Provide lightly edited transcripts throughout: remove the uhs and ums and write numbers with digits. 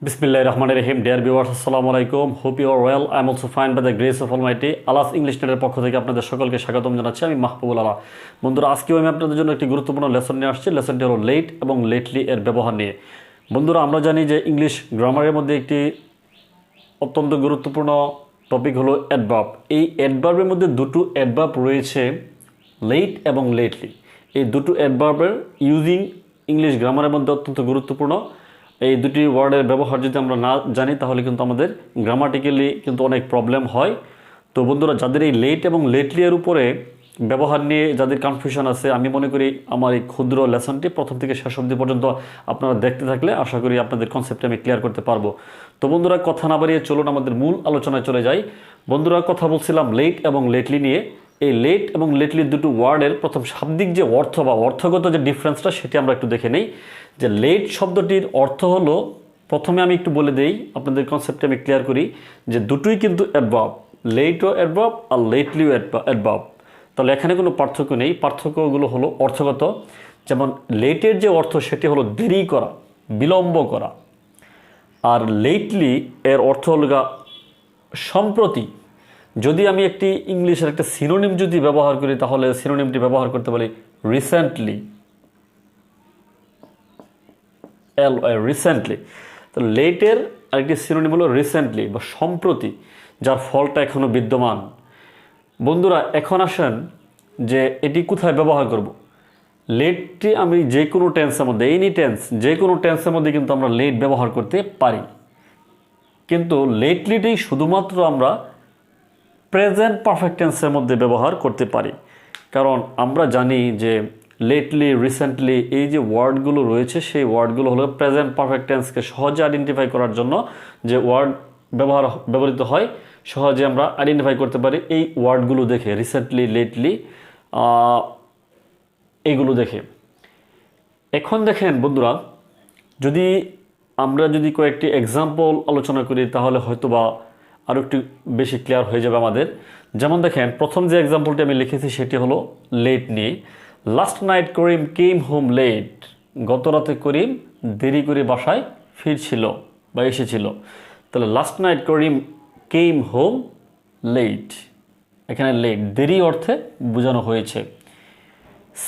Bismillahirrahmanirrahim. Dear viewers, assalamu alaikum. Hope you are well. I am also fine by the grace of Almighty. আলাস English নেটের পক্ষ থেকে আপনাদের সকলকে স্বাগতম জানাচ্ছি। আমি মাহবুবুল আলা। বন্ধুরা, আজকেও আমি আপনাদের জন্য একটি গুরুত্বপূর্ণ লেসন নিয়ে আসছি। লেসনটি হলো লেট এবং লেটলি এর ব্যবহার নিয়ে। বন্ধুরা, আমরা জানি যে ইংলিশ গ্রামারের মধ্যে একটি অত্যন্ত গুরুত্বপূর্ণ টপিক হলো অ্যাডভার্ব। এই অ্যাডভার্বের মধ্যে দুটো অ্যাডভার্ব রয়েছে, লেট এবং লেটলি। এই দুটো অ্যাডভার্বের ইউজিং ইংলিশ গ্রামারের মধ্যে অত্যন্ত গুরুত্বপূর্ণ। এই দুটি ওয়ার্ডের ব্যবহার যদি আমরা না জানি তাহলে কিন্তু আমাদের গ্রামাটিক্যালি কিন্তু অনেক প্রবলেম হয়। তো বন্ধুরা, যাদের এই লেট এবং লেটলি এর উপরে ব্যবহার নিয়ে যাদের কনফিউশন আছে, আমি মনে করি আমার এই ক্ষুদ্র লেসনটি প্রথম থেকে শেষ অবধি পর্যন্ত আপনারা দেখতে থাকলে আশা করি আপনাদের কনসেপ্টে আমি ক্লিয়ার করতে পারবো। তো বন্ধুরা, কথা না বাড়িয়ে চলুন আমাদের মূল আলোচনায় চলে যাই। বন্ধুরা, কথা বলছিলাম লেট এবং লেটলি নিয়ে। এই লেট এবং লেটলি দুটো ওয়ার্ডের প্রথম শাব্দিক যে অর্থ বা অর্থগত যে ডিফারেন্সটা সেটি আমরা একটু দেখে নেই। যে লেট শব্দটির অর্থ হলো, প্রথমে আমি একটু বলে দেই, আপনাদের কনসেপ্টে আমি ক্লিয়ার করি যে দুটোই কিন্তু অ্যাডভার্ব, লেটও অ্যাডভার্ব আর লেটলিও অ্যাডভার্ব। তাহলে এখানে কোনো পার্থক্য নেই, পার্থক্যগুলো হলো অর্থগত। যেমন লেটের যে অর্থ সেটি হলো দেরি করা, বিলম্ব করা, আর লেটলি এর অর্থ হলো সম্প্রতি। যদি আমি একটি ইংলিশের একটা সিনোনিম যদি ব্যবহার করি তাহলে সিনোনিমটি ব্যবহার করতে পারি রিসেন্টলি, রিসেন্টলি। তো লেটের আরেকটি সিনোনিম হলো রিসেন্টলি বা সম্প্রতি, যার ফলটা এখনও বিদ্যমান। বন্ধুরা, এখন আসেন যে এটি কোথায় ব্যবহার করব। লেটটি আমি যে কোনো টেন্সের মধ্যে, এনি টেন্স, যে কোনো টেন্সের মধ্যে কিন্তু আমরা লেট ব্যবহার করতে পারি, কিন্তু লেটলিটি শুধুমাত্র আমরা প্রেজেন্ট পারফেক্ট টেন্সের মধ্যে ব্যবহার করতে পারি। কারণ আমরা জানি যে লেটলি, রিসেন্টলি এই যে ওয়ার্ডগুলো রয়েছে সেই ওয়ার্ডগুলো হলো প্রেজেন্ট পারফেক্ট টেন্সকে সহজে আইডেন্টিফাই করার জন্য যে ওয়ার্ড ব্যবহৃত হয়, সহজে আমরা আইডেন্টিফাই করতে পারি এই ওয়ার্ডগুলো দেখে, রিসেন্টলি, লেটলি, এইগুলো দেখে। এখন দেখেন বন্ধুরা, আমরা যদি কয়েকটি এক্সাম্পল আলোচনা করি তাহলে হয়তো বা আরও একটু বেশি ক্লিয়ার হয়ে যাবে আমাদের। যেমন দেখেন, প্রথম যে এক্সাম্পলটি আমি লিখেছি সেটি হলো লেট নিয়ে। Last night Karim came home late. গত রাতে করিম দেরি করে বাসায় ফিরছিল বা এসেছিল। তাহলে last night Karim came home late, এখানে লেট দেরি অর্থে বোঝানো হয়েছে।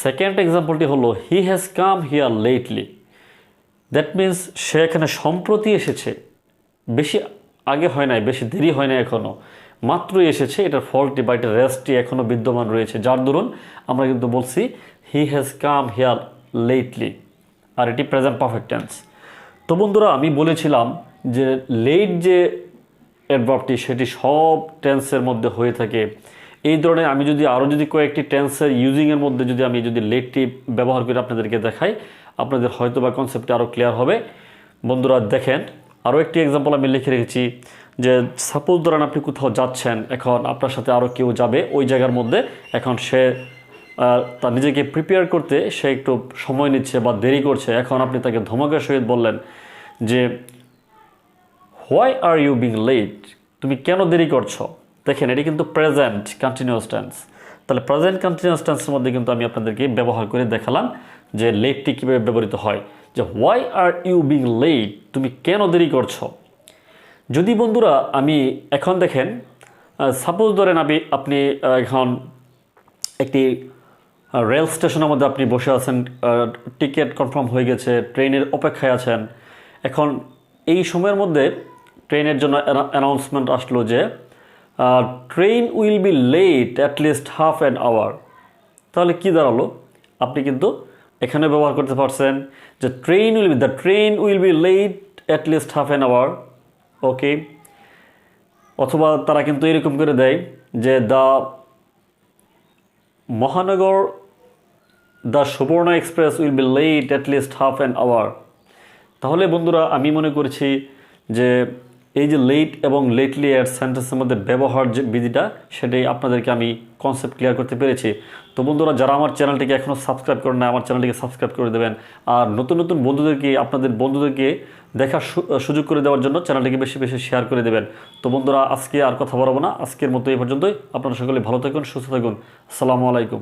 সেকেন্ড এক্সাম্পলটি হলো he has come here lately. That means সে এখানে সম্প্রতি এসেছে, বেশি আগে হয় নাই, বেশি দেরি হয় না, এখনও মাত্রই এসেছে। এটার ফলটি বা এটার রেস্টটি এখনও বিদ্যমান রয়েছে, যার দরুন আমরা কিন্তু বলছি he has come here lately, আর এটি প্রেজেন্ট পারফেক্ট টেন্স। তো বন্ধুরা, আমি বলেছিলাম যে লেট যে অ্যাডভার্বটি সেটি সব টেন্সের মধ্যে হয়ে থাকে। এই ধরনের আমি আরও যদি কয়েকটি টেন্সের ইউজিংয়ের মধ্যে আমি যদি লেটটি ব্যবহার করে আপনাদেরকে দেখাই, আপনাদের হয়তো বা কনসেপ্টটি আরও ক্লিয়ার হবে। বন্ধুরা দেখেন, আরও একটি এক্সাম্পল আমি লিখে রেখেছি যে সাপোজ ধরেন আপনি কোথাও যাচ্ছেন, এখন আপনার সাথে আরও কেউ যাবে ওই জায়গার মধ্যে। এখন সে তার নিজেকে প্রিপেয়ার করতে সে একটু সময় নিচ্ছে বা দেরি করছে। এখন আপনি তাকে ধমকের সহিত বললেন যে why are you being late, তুমি কেন দেরি করছো। দেখেন, এটি কিন্তু প্রেজেন্ট কন্টিনিউয়াস টেন্স। তাহলে প্রেজেন্ট কন্টিনিউয়াস টেন্সের মধ্যে কিন্তু আমি আপনাদেরকে ব্যবহার করে দেখালাম যে লেটটি কীভাবে ব্যবহৃত হয়। যে why are you being late, তুমি কেন দেরি করছো। যদি বন্ধুরা আমি এখন দেখেন, সাপোজ ধরেন আপনি এখন একটি রেল স্টেশনের মধ্যে আপনি বসে আছেন, টিকিট কনফার্ম হয়ে গেছে, ট্রেনের অপেক্ষায় আছেন। এখন এই সময়ের মধ্যে ট্রেনের জন্য অ্যানাউন্সমেন্ট আসলো যে train will be late at least half an hour. তাহলে কি দাঁড়ালো, আপনি কিন্তু এখানে ব্যবহার করতে পারছেন যে the train will be late at least half an hour, okay. অথবা তারা কিন্তু এরকম করে দেয় যে the Subarna Express will be late at least half an hour. তাহলে বন্ধুরা, আমি মনে করছি যে এই যে লেট এবং লেটলি এর সেন্টেন্সের মধ্যে ব্যবহার যে বিধিটা, সেটাই আপনাদেরকে আমি কনসেপ্ট ক্লিয়ার করতে পেরেছি। তো বন্ধুরা, যারা আমার চ্যানেলটিকে এখনও সাবস্ক্রাইব করেন না, আমার চ্যানেলটিকে সাবস্ক্রাইব করে দেবেন। আর নতুন নতুন আপনাদের বন্ধুদেরকে দেখার সুযোগ করে দেওয়ার জন্য চ্যানেলটিকে বেশি বেশি শেয়ার করে দেবেন। তো বন্ধুরা, আজকে আর কথা বলবো না, আজকের মতো এই পর্যন্তই। আপনারা সকলে ভালো থাকুন, সুস্থ থাকুন। আসসালামু আলাইকুম।